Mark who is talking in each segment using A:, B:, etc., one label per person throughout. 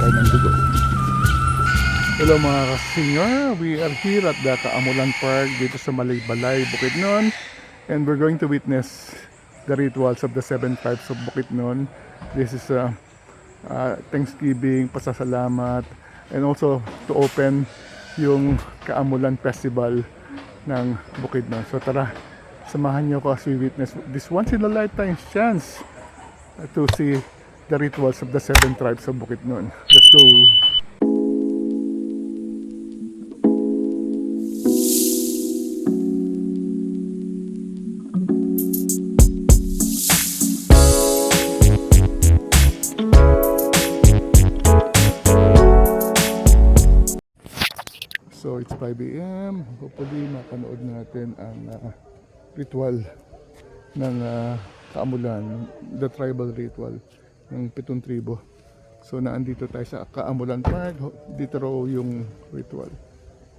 A: tayo ng dugo. Hello mga ka-singer, we are here at the Kaamulan Park dito sa Malaybalay, Bukidnon, and we're going to witness the rituals of the 7 tribes of Bukidnon. This is Thanksgiving, pasasalamat, and also to open yung Kaamulan Festival ng Bukidnon. So tara, samahan niyo ko as we witness this once in a lifetime chance to see the rituals of the 7 tribes of Bukidnon. Let's go! So it's 5 AM. Hopefully mapanood natin ang ritual ng Kaamulan, the tribal ritual ng 7 tribo. So naandito tayo sa Kaamulan Park. Dito raw yung ritual.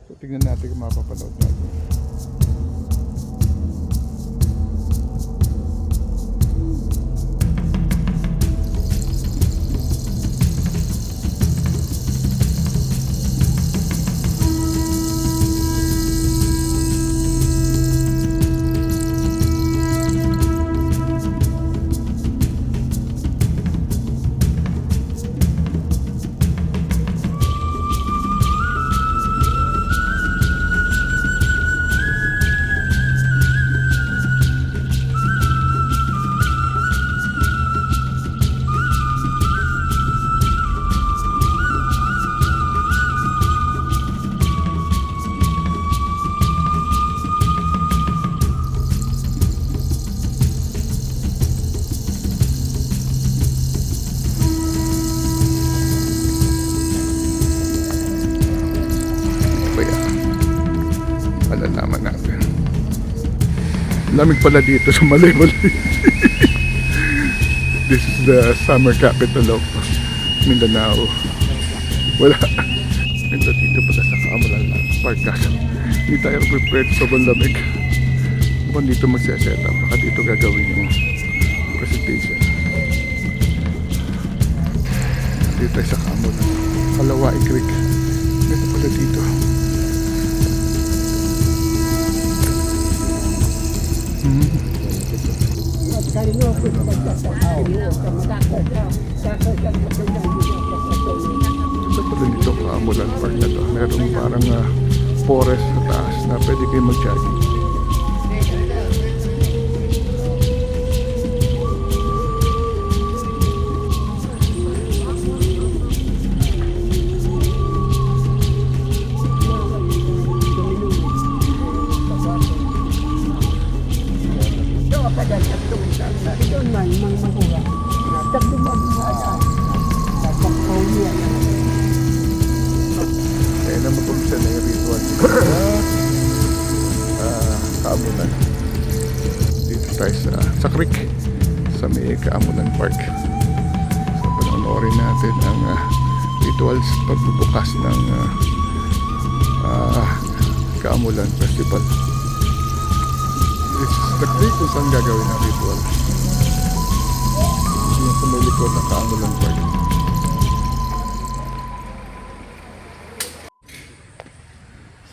A: So tingnan natin kung mapapanood natin. Malalaman natin. Lamig pala dito sa Malaybalay. This is the summer capital of Mindanao. Wala. Ito dito pala sa Kaamulan Park. Hindi tayo prepared sa sobrang lamig. Mukhang dito magsiset up. Baka dito gagawin yung presentation. Dito tayo sa Kaamulan. Kalawai Creek. Ito pala dito. Ito pala dito Kaamulan Park na to. Merong parang forest sa taas na pwede kayo mag-jogging. Kaya na matulisan na yung ritual dito Kaamulan. Dito tayo sa creek sa may Kaamulan Park. So panoorin natin ang rituals pagbubukas ng Kaamulan Festival. This is the creek kung saan gagawin ang ritual. Yung sa may likod ng Kaamulan Park.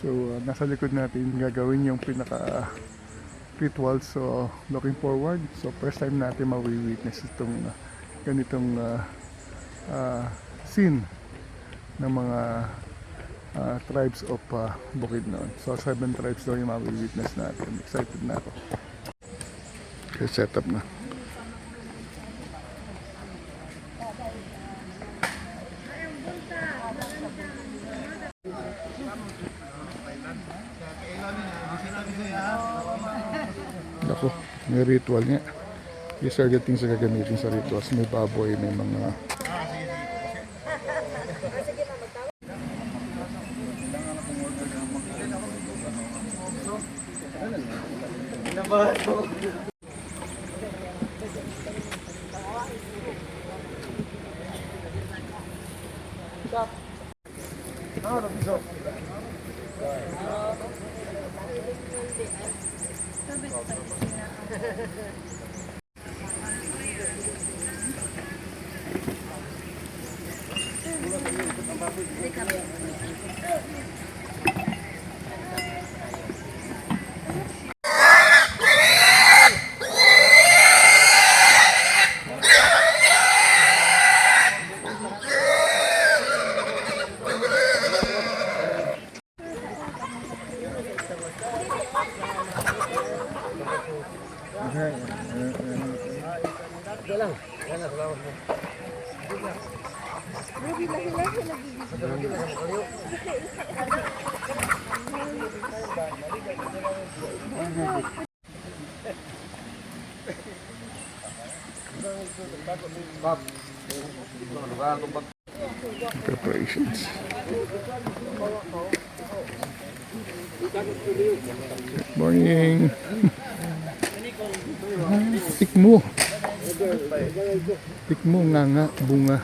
A: So nasa likod natin gagawin yung pinaka ritual, so looking forward. So first time natin mawi-witness itong ganitong scene ng mga tribes of Bukidnon. So 7 tribes daw yung mawi-witness natin. Excited na ako. Okay, set up na. Ako, may ritual niya. These are the things na gagamitin sa rituals. May baboy, may mga Preparations. Morning. Tikmo. Tikmo nga bunga.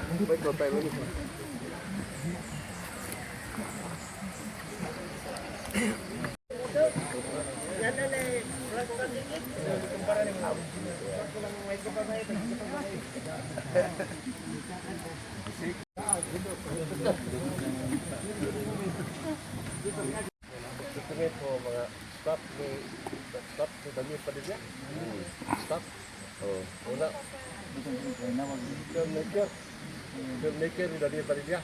B: Filmmaker udah dia pada dia.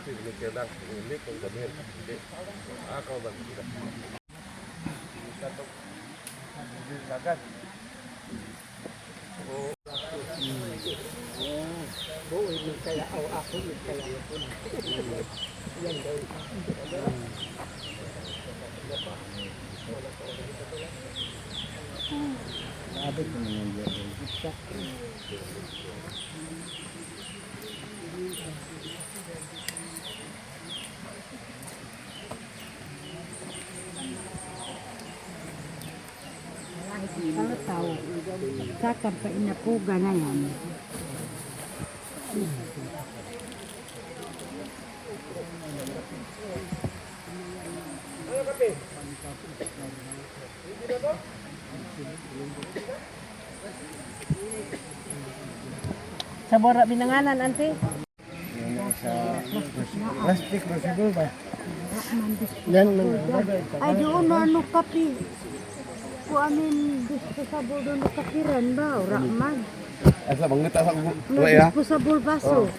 B: Filmmaker lang, filmmaker kung gamin. Kalau bang tidak. Silakan. Ini kayak aku ini kayak yan daw. Abot mo naman yan.
C: Kalau tahu, takkan pa inapuga na yan.
D: Sa bora binanganan, ante?
B: Plastic possible ba?
D: Yan,
C: Ay, doon na ano kapi. Kung amin disposable doon na kapiran ba? Ora man.
B: Asa bang ngita sa
C: No disposable baso.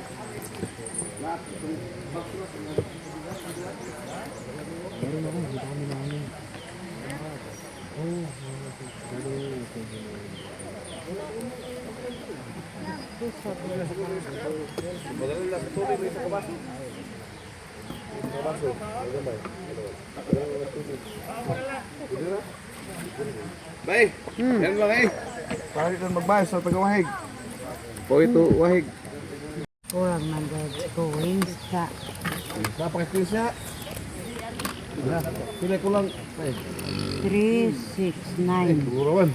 B: Bay, yan lang eh. Pahit na magbayas sa taga-wahig. Po ito, wahig.
C: Kurang man going sa
B: Napakakil siya. Pila ko lang.
C: 369.
B: Burawan.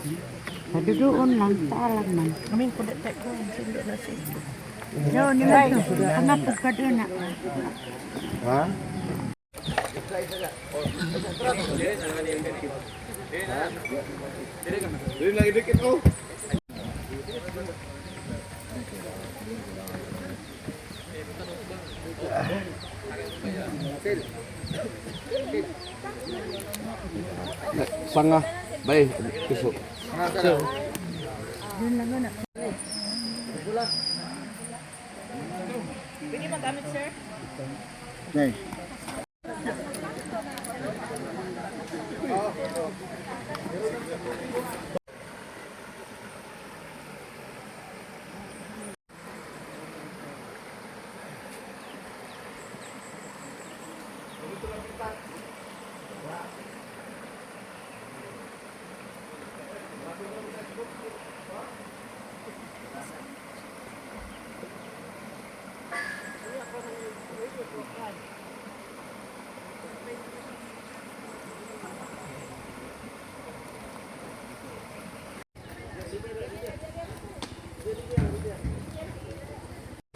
C: Kadudoon lang, taalag man.
D: Kaming kulit tayo ko, hindi na siya.
C: Doon ni Mato, anak ko ka doon na.
B: Ha? Dili lagi dikit oh. Sanga, bay, piso.
C: Doon lang na.
D: Pwede magamit, sir?
B: Nay.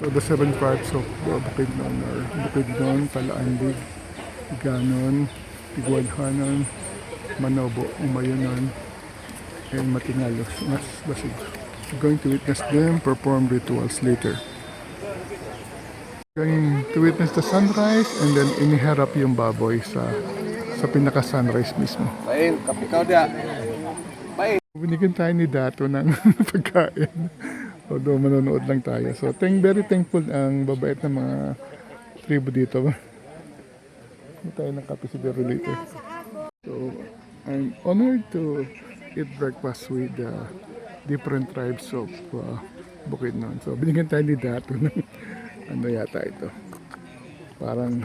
A: So the 7 parts of Bukidnon or Bukidnon, Palaandig, Ganon, Tiguadhanan, Manobo, Umayanan, and Matingalos, Mas Basig. We're going to witness them perform rituals later. Going to witness the sunrise and then iniharap yung baboy sa pinaka-sunrise mismo.
B: Bay, kapikaw dia. Bay.
A: Binigyan tayo ni Dato ng pagkain. Although manonood lang tayo. So, very thankful ang babait ng mga tribo dito. Hindi tayo ng kape si Vero later. So, I'm honored to eat breakfast with different tribes of Bukidnon. So binigyan tayo ni Dato ng ano yata ito. Parang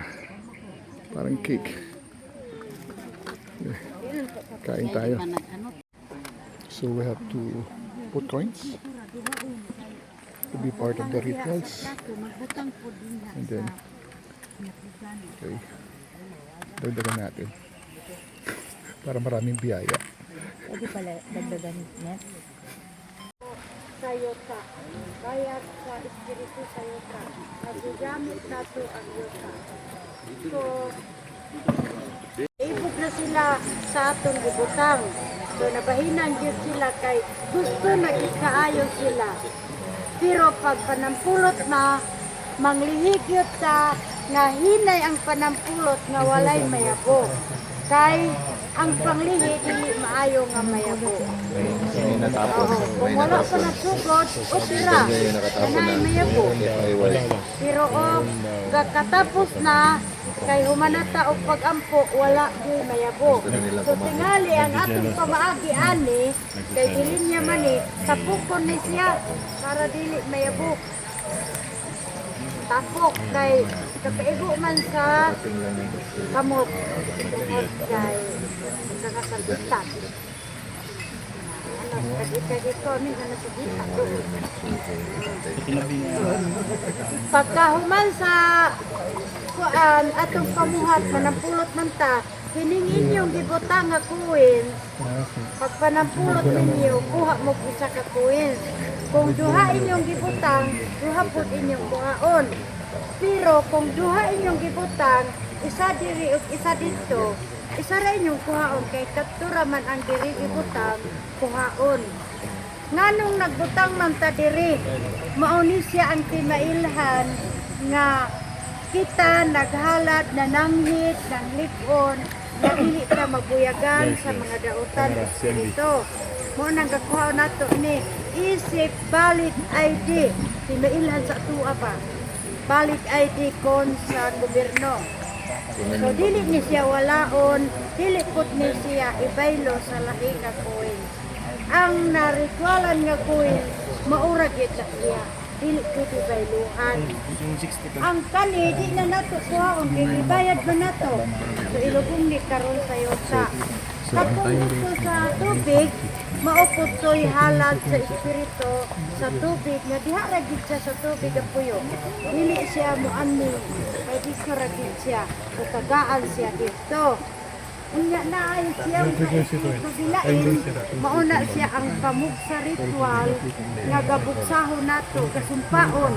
A: cake. Okay. Kain tayo. So we have to put coins to be part of the rituals. And then, okay, dagdagan natin. Para maraming biyaya.
D: Pwede pala dagdagan niya.
C: Sayota. Kaya sa espiritu sayota. Nagagamit nato ang yota. So, ibog na sila sa atong gibutang. So, nabahinan yun sila kay gusto na ikaayo sila. Pero pag panampulot na, manglihigyot ta nga hinay ang panampulot nga walay mayabo. Kay ang panglihi dili maayo nga mayabo. Kung wala pa nagsugod, o sira, kanay mayabo. Pero o gakatapos na, kay humanata o pag-ampo, wala di mayabo. So tingali ang atong pamaagi ani, kay dili niya mani, tapukon ni siya, para dili mayabo. Tapok kay kapaigo man sa kamot tungod kay kakasabitan. Ano, kadi ko min ano sa kita. Pagkahuman sa kuan atong pamuhat manampulot man ta, hiningin yung gibutang nga coins. Pag panampulot ninyo, kuha mo isa ka coins. Kung duha inyong gibutang, duha po inyong kuhaon. Pero kung duha inyong gibutang, isa diri ug isa dito, isa ra inyong kuhaon kay taktura man ang diri gibutang kuhaon. Nganong nagbutang man ta diri, mao ni siya ang timailhan nga kita naghalad na nanghit ng lipon na dili ta mabuyagan sa mga dautan dito. Mo nang gakuha nato ni isip valid ID timailhan sa tuwa pa valid ID kon sa gobyerno. So dili ni siya walaon, dili pud ni siya ibaylo sa lahi nga coins. Ang naritualan nga coins maura gyud sa siya, dili pud ibayluhan. Ang kani di na nato kuhaon kay ibayad man nato. So ilugong ni karon sa yota. Kapag gusto sa tubig, maupot so'y halad sa espiritu sa tubig nga diha ra gid siya sa tubig ang puyo. Dili siya moani kay di ko ra gid siya o tagaan siya dito. Unya na ay siya espiritu dilain mauna siya ang pamugsa ritual nga gabuksahon nato kasumpaon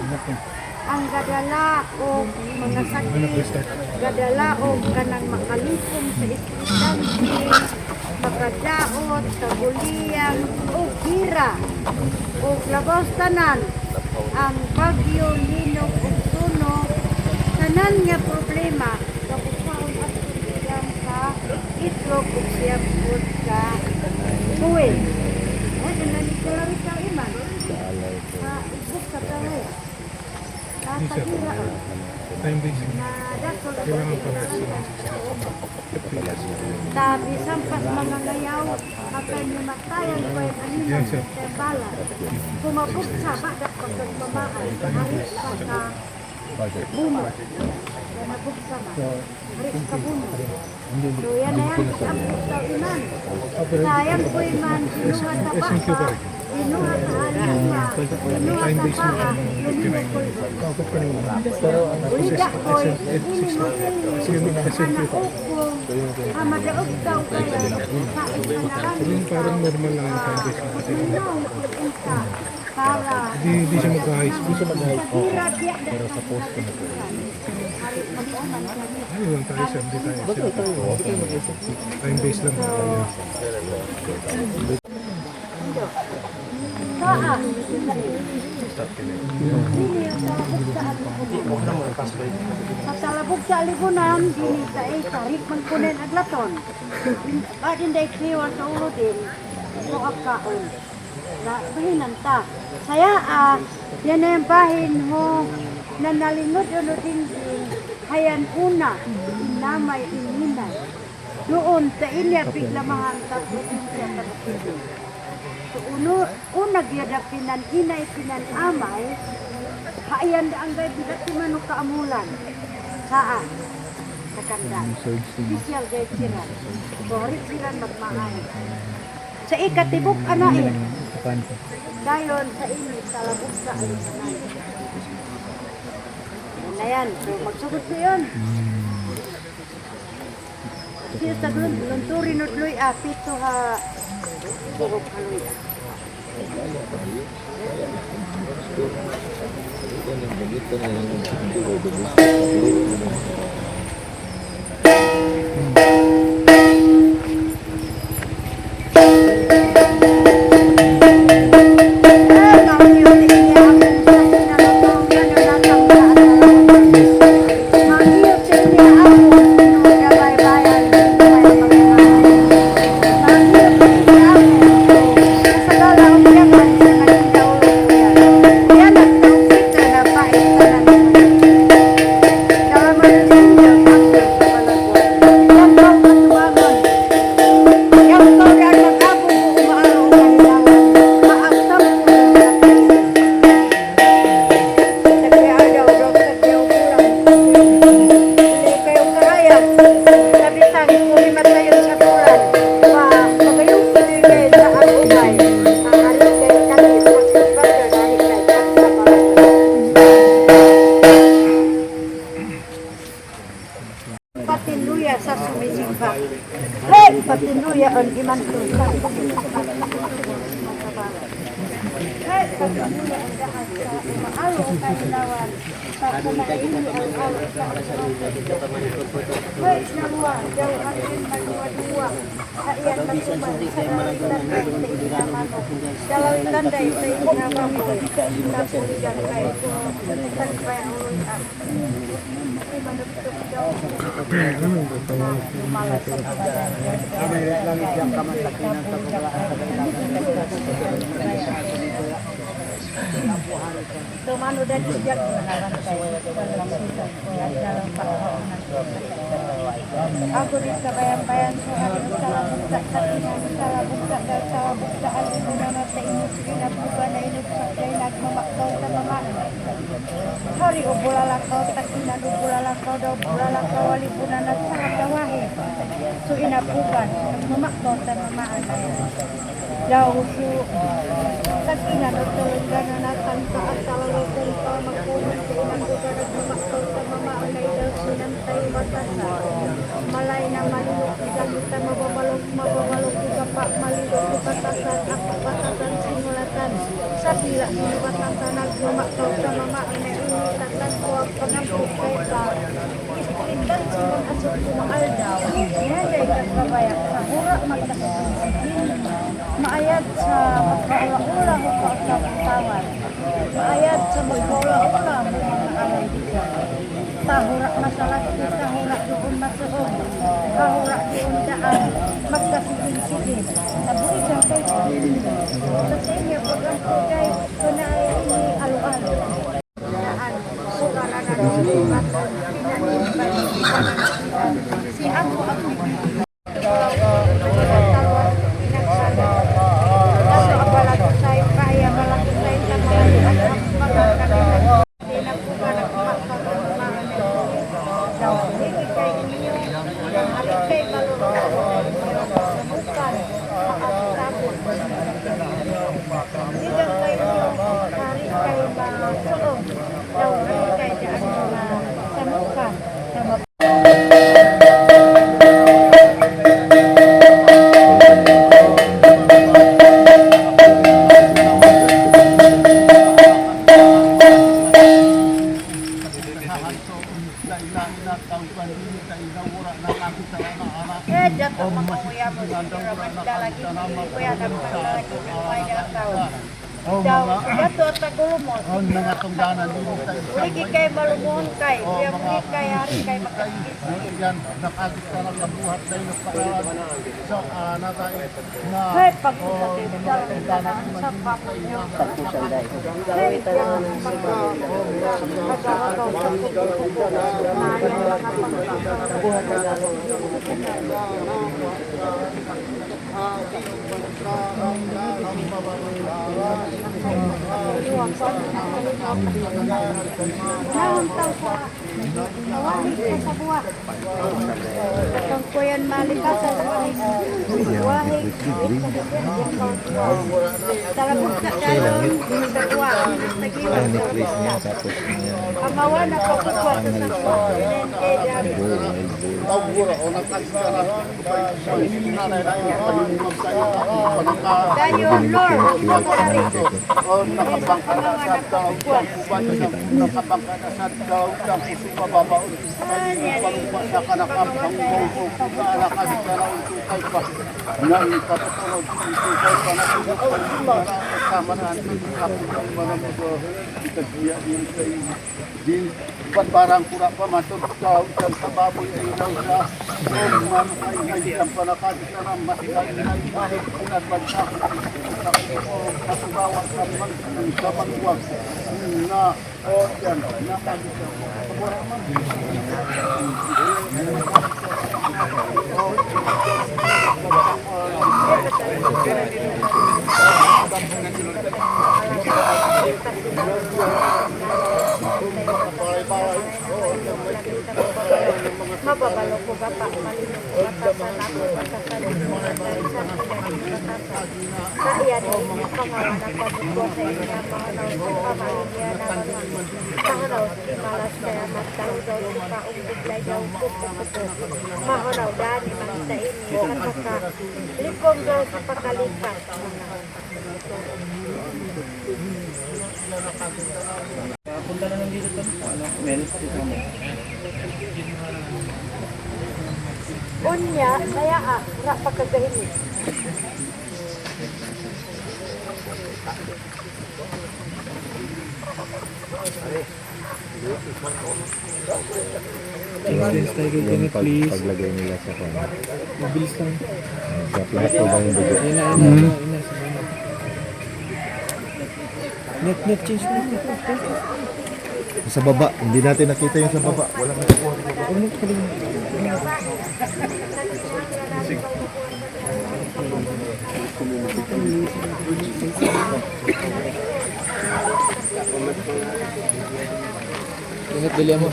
C: ang gadala o mga sakit, gadala o kanang makalipong sa espiritansi, makadaot, kaguliyang, o gira, o labaw tanan, ang bagyo, linog, o sunog, tanan nga problema, kapagpaon at siyang sa itlog, o siyang food ka buwin. Ay, nananikulari ka iman. Sa ibig sa tayo. Tagira o. Tabi sampas mga ngayaw akan matayan ko yung aninang tembala. Kumabuksa bagat pagkagmamaan harit pagka bumo. Nabuksa ba? Harit ka bumo. So yan na yan, ang buksa iman. Sayang ko iman, sinuha sa baka, sinuha sa alisa, sinuha sa baka, luminog ko Ulida ko, ini mo anak ukong, madaog daw kaya,
A: Parang normal lang ang time base natin.
C: para
A: Hindi siya mag-high school.
C: pero sa post ko na
A: Ayun, tayo siya. Hindi tayo. Time base lang tayo.
C: Pagtalabog sa alibunan, dinita ay tarik man kunin aglaton. At hindi kiwan sa ulo din, ito agkaon. Bahinan ta. Kaya yan na yung bahin mo na nalingod ulo din hayan una, inamay ininay. Noon, sa Ilya, piglamahan sa probinsya sa Bukidnon. So, unag yada pinan-inay, pinan-amay, haayan da ang gaya bigat si Manong Kaamulan. Saan? Sa Kandan. Official guide sila. Bori sila magmahay. Sa ikatibok anain. Dayon sa init, sa labog sa alisnay. Yan na yan. So, magsugod ko yun. Siya sa lunturin at luy, pito ha buhok haluy. Patinuya sa sumisimba. Hey, patinuya on iman tusa. Hey, patinuya ang daan sa umaalo kailawan. Sa kumain ang alo sa hey, nawa, daw atin magduwa-duwa. Sa iyan magsuman sa dalawitan kay sa ilamano. Dalawitan day sa ilamano. Sa puligan kay sa uloy ang so mano dan sejak aku di kabayan-bayan suara salah buka salah buka dan salah buka alimuna ta inu sila buka na inu sakay nagmamaktaw ta mama hari ubulalakaw ta inadubulalakaw daw bulalakaw alipunan at sa kawahe so inapukan mamaktaw ta mama daw su sakina no tulungan na tanpa at talawatan pa magpunan sa inang lugar at mamaktaw sa mama ang daw sinantay matasa malay na malilok kita mababalok juga pak malilok batasan ako batasan simulatan sa pila batasan nagmamaktaw sa mama ang nainitatan ko ang pangampok kay sa istirindan simon asok kumaal daw yan ay kabayak sa hura magkakasin maayat sa magkaula-ula o kausap-usawan maayat sa magkaula-ula mga alay dito tahurak masalah tahurak doon masuong tahurak doon daan magkasigil-sigil nabuhi kang kay sa senior program ko kay kunaya ini alo-alo daan sukaran na sukaran si ako ang daw bato at tagulumot.
B: On mga tungganan dito sa
C: Uli kay malumon kay, uli kay hari kay makakit.
B: yan, nakagit ka lang ng buhat na yung pagkawan. So, natay na
C: Hay pagpunta tayo daw sa papunyo. Hay yan ang magagawa sa kubo. Mayan mga Naon tao sa nawali ka sa buwan. Atong kuyan malika sa wahig. Wahig. Talabog sa dalong sa buwan. Amawan na pagkukuha sa buwan. Dayon Lord.
B: nakapangkadasad daw ang isang mababaon. Pagpagpa sa kanakapang sa kanakasik na lang tukay pa. Nang kapatulog, tukay pa na kasama na ang kapitang manamudo. Itagbiya din sa din barang pura pa matod daw sa baboy ay daw sa man ay ang panakasik na lang masigay na kahit pinagbansa. Masugawan sa pagkakuwag na o yan na
C: Mababalo ko ba pa malinong matasan ako pagkasalit mo sa iyan pangawan ang pagkukuha sa inya mahanaw si pamaligya na mahanaw si malas kaya matao daw si paumbig na daw kupo-kupo mahanaw dani makita ini kataka likong daw sa pagkalipat
B: punta na lang dito to Mel
C: unya saya ra pagkagahin
E: Paglagay nila sa kanya.
B: mabilis lang
E: Sa plato ba yung dugo?
B: net change mo
E: Sa baba, hindi natin nakita yung sa baba. Walang nakukuha sa baba.
B: ingat dali mo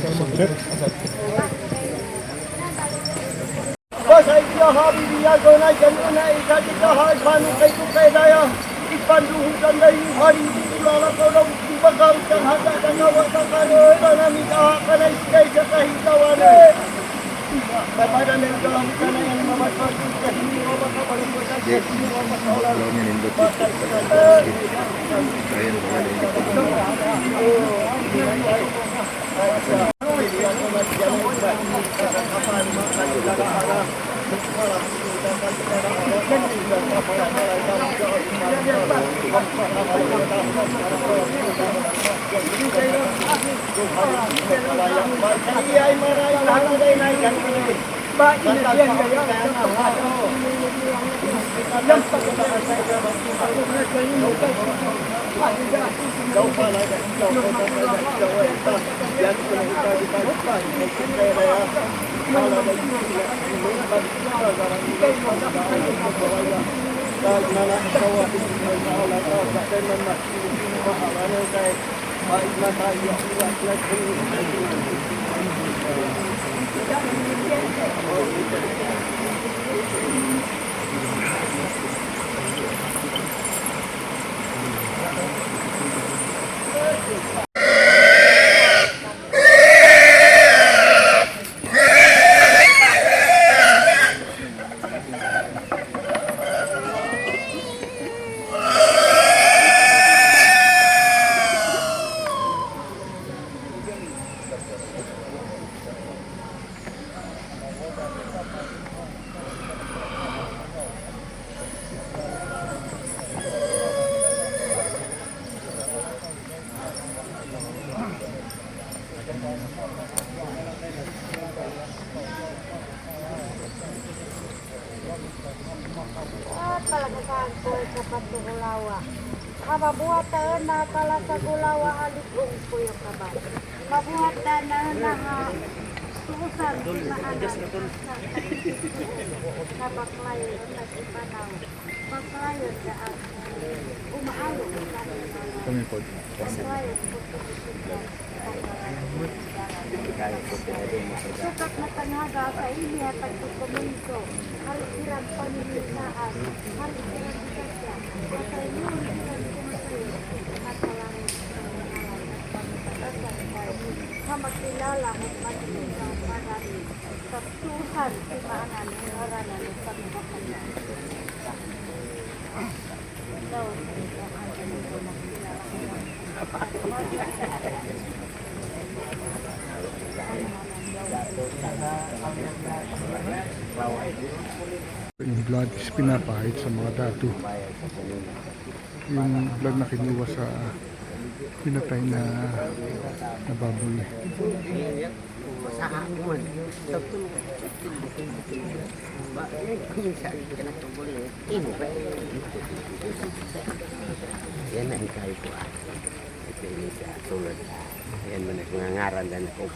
F: Basay dia habibiya gona januna ikati kahal panu kai tu kai daya ipandu hutan dari hari lala kono dibakar dan hada dan awak kano dan amita kana iskai jakahi kawane pada dan dalam kana yang mabakar kahini mabakar paling besar kahini mabakar
E: Kalau nindot
F: Iya maray lahalay na yan. Ba inadiyan kayo yang
C: patugulawa. Mabuhatan na pala sa gulawa alikong ko yung kabal. Mabuhatan na suusan di maanan na baklayon na ipanaw. Baklayon daan umaalo sa
A: Kami po.
C: baklayon sukat na tangaga sa ini at pagkukuminto. Halikiran panilisaan. Halikiran bisasya. Sa inyo, halikiran kumasayo. At malangit sa mga pagpapatasan tayo. Magkilala at magkilala marami. Sa suhan, simaanan, haranan, at pagpapatasan. Ito, ang ganito magkilala.
A: Yung blood is pinapahid sa mga tattoo. Yung blood na kinuha sa pinatay na baboy.
G: Yan ang ikaw ko ito ini sa sulod. Yan man ang mga ngaran dan ako.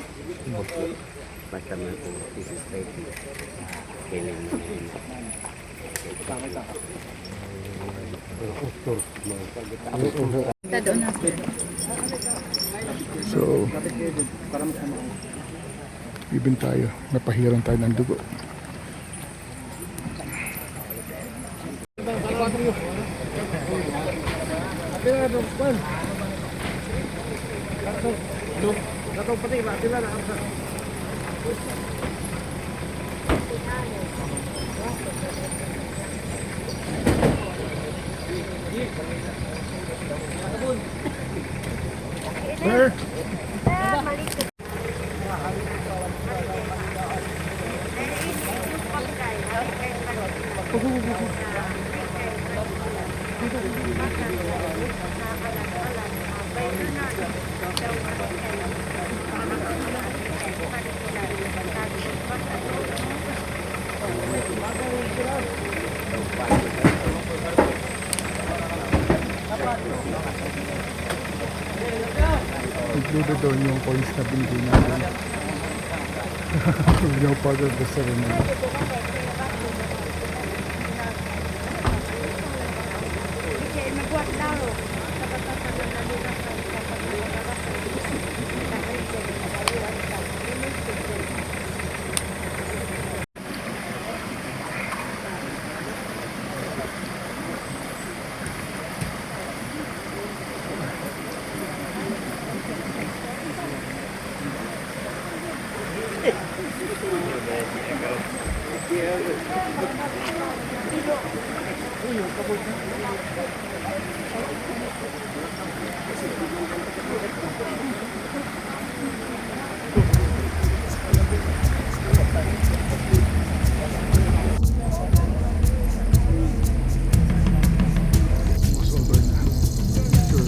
G: Basta man ko this is ready. Kailan mo yun.
A: So, ibin tayo. Napahiran tayo ng dugo. Sir, included doon yung coins na binigay natin. Yung part of the ceremony. Over na. Sure.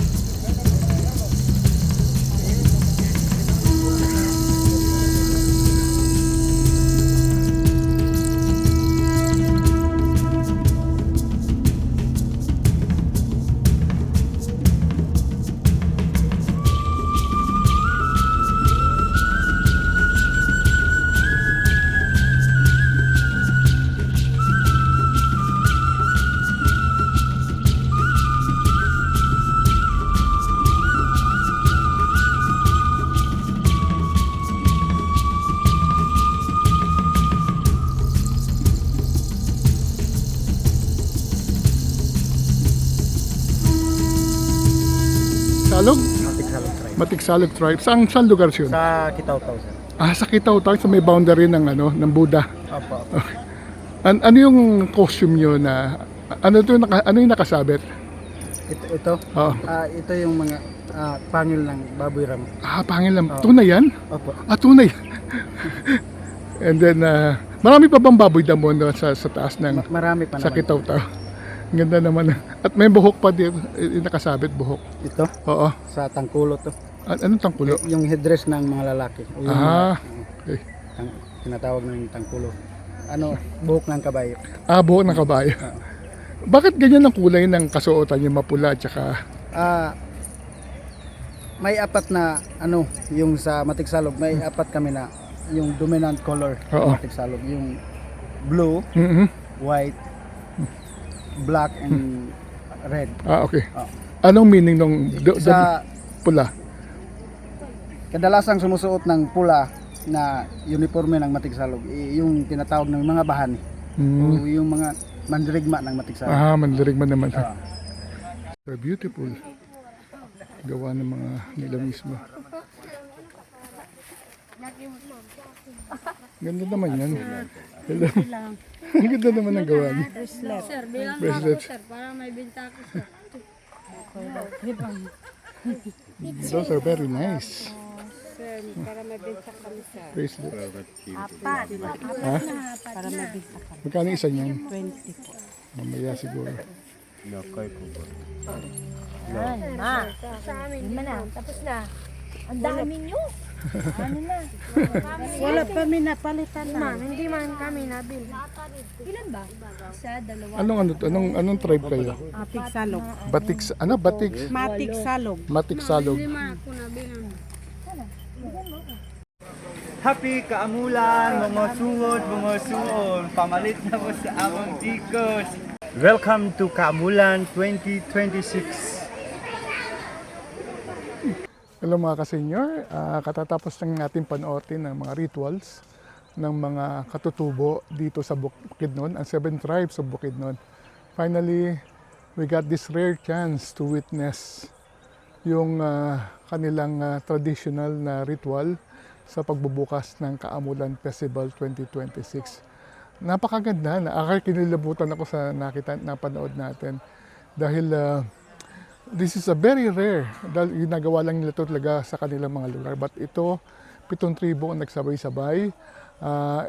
A: Salog? Matiksalog tribe. Saan lugar yun?
F: Sa Kitaw-Taw, sir.
A: Sa Kitaw-Taw, sa may boundary ng ng Buddha.
F: Opo.
A: Ano yung costume nyo na ano yung nakasabit?
F: Ito?
A: Oo.
F: Ito yung mga pangil ng baboy ram.
A: Pangilam. Tunay yan?
F: Opo.
A: Tunay. And then marami pa bang baboy damon doon sa taas ng
F: Marami pa
A: sa
F: naman.
A: Kitaw-Taw? Ganda naman. At may buhok pa din, nakasabit buhok.
F: Ito?
A: Oo.
F: Sa tangkulo to.
A: Anong tangkulo?
F: Yung headdress ng mga lalaki. O yung
A: Okay.
F: tinatawag ng tangkulo. Buhok ng kabayo.
A: Buhok ng kabayo. Bakit ganyan ang kulay ng kasuotan yung mapula at saka
F: May apat na yung sa Matiksalog, may apat kami na yung dominant color
A: Oo.
F: ng Matiksalog, yung blue,
A: Mhm.
F: white, black and red.
A: Okay.
F: Oh.
A: Anong meaning ng
F: Sa
A: pula?
F: kadalasang sumusuot ng pula na uniforme ng Matiksalog, yung tinatawag ng mga bahan
A: Hmm.
F: o yung mga mandirigma ng Matiksalog.
A: Mandarig man naman.
F: Ah.
A: So beautiful. Gawa ng mga nila mismo. Ganda naman yan. Hello. Ang ganda naman ang gawa niya. Bracelet. Those are very nice. Bracelet. Ha? Magkano isa niyan?
D: 20 po.
A: Mamaya siguro.
D: Lima na. Tapos na. Ang dami nyo. Ano na?
C: Wala pa mi napalitan na. Hindi man kami nabili.
D: Ilan ba? Isa, dalawa.
A: Anong tribe kayo?
C: Tiksalog.
A: Batiks, ano? Batiks?
C: Matiksalog.
A: Matiksalog.
H: Happy kaamulan, mga suod, pamalit na po sa among tikos. Welcome to Kaamulan 2026.
A: Hello mga ka-senior, katatapos ng ating panoorin ng mga rituals ng mga katutubo dito sa Bukidnon, ang 7 tribes of Bukidnon. Finally, we got this rare chance to witness yung kanilang traditional na ritual sa pagbubukas ng Kaamulan Festival 2026. Napakaganda, kinilabutan ako sa napanood natin dahil this is a very rare, dahil ginagawa lang nila ito talaga sa kanilang mga lugar. But ito, 7 tribo ang nagsabay-sabay.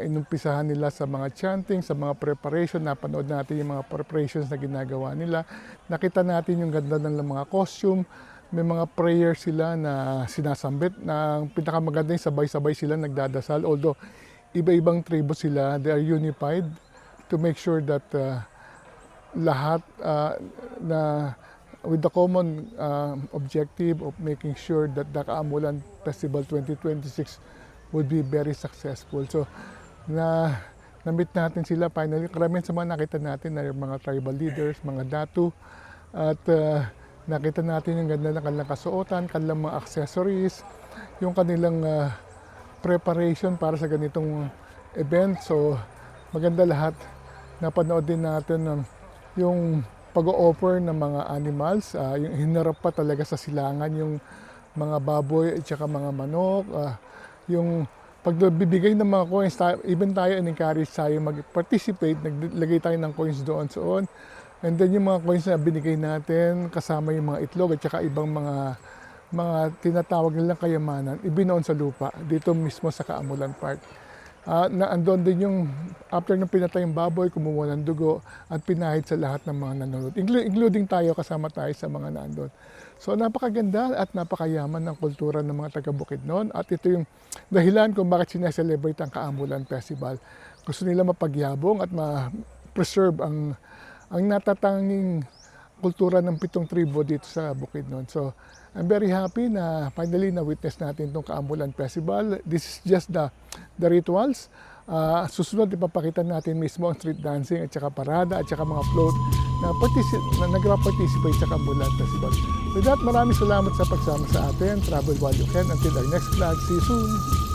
A: Inumpisahan nila sa mga chanting, sa mga preparation. Napanood natin yung mga preparations na ginagawa nila. Nakita natin yung ganda ng mga costume. May mga prayer sila na sinasambit. Na ang pinakamaganda yung sabay-sabay sila nagdadasal. Although iba-ibang tribo sila, they are unified to make sure that lahat na with the common objective of making sure that the Kaamulan Festival 2026 would be very successful. So, na-meet natin sila finally. Karamihan sa mga nakita natin na yung mga tribal leaders, mga datu, at nakita natin yung ganda ng kanilang kasuotan, kanilang mga accessories, yung kanilang preparation para sa ganitong event. So, maganda lahat. Napanood din natin yung pag-o-offer ng mga animals, yung hinarap pa talaga sa silangan yung mga baboy at saka mga manok, yung pagbibigay ng mga coins, even tayo encourage tayo mag-participate, naglagay tayo ng coins doon. And then yung mga coins na binigay natin, kasama yung mga itlog at saka ibang mga tinatawag nilang kayamanan, ibinoon sa lupa, dito mismo sa Kaamulan Park. Andon din yung, after nung pinatay yung baboy, kumuha ng dugo at pinahid sa lahat ng mga nanonood. Including tayo, kasama tayo sa mga nandun. So napakaganda at napakayaman ng kultura ng mga taga-Bukidnon. At ito yung dahilan kung bakit sinaselebrate ang Kaamulan Festival. Gusto nila mapagyabong at ma-preserve ang natatanging kultura ng 7 tribo dito sa Bukidnon. So I'm very happy na finally na-witness natin itong Kaamulan Festival. This is just the rituals. Susunod, ipapakita natin mismo ang street dancing at saka parada at saka mga float na nag-participate sa Kaamulan Festival. With that, maraming salamat sa pagsama sa atin. Travel while you can. Until our next vlog. See you soon!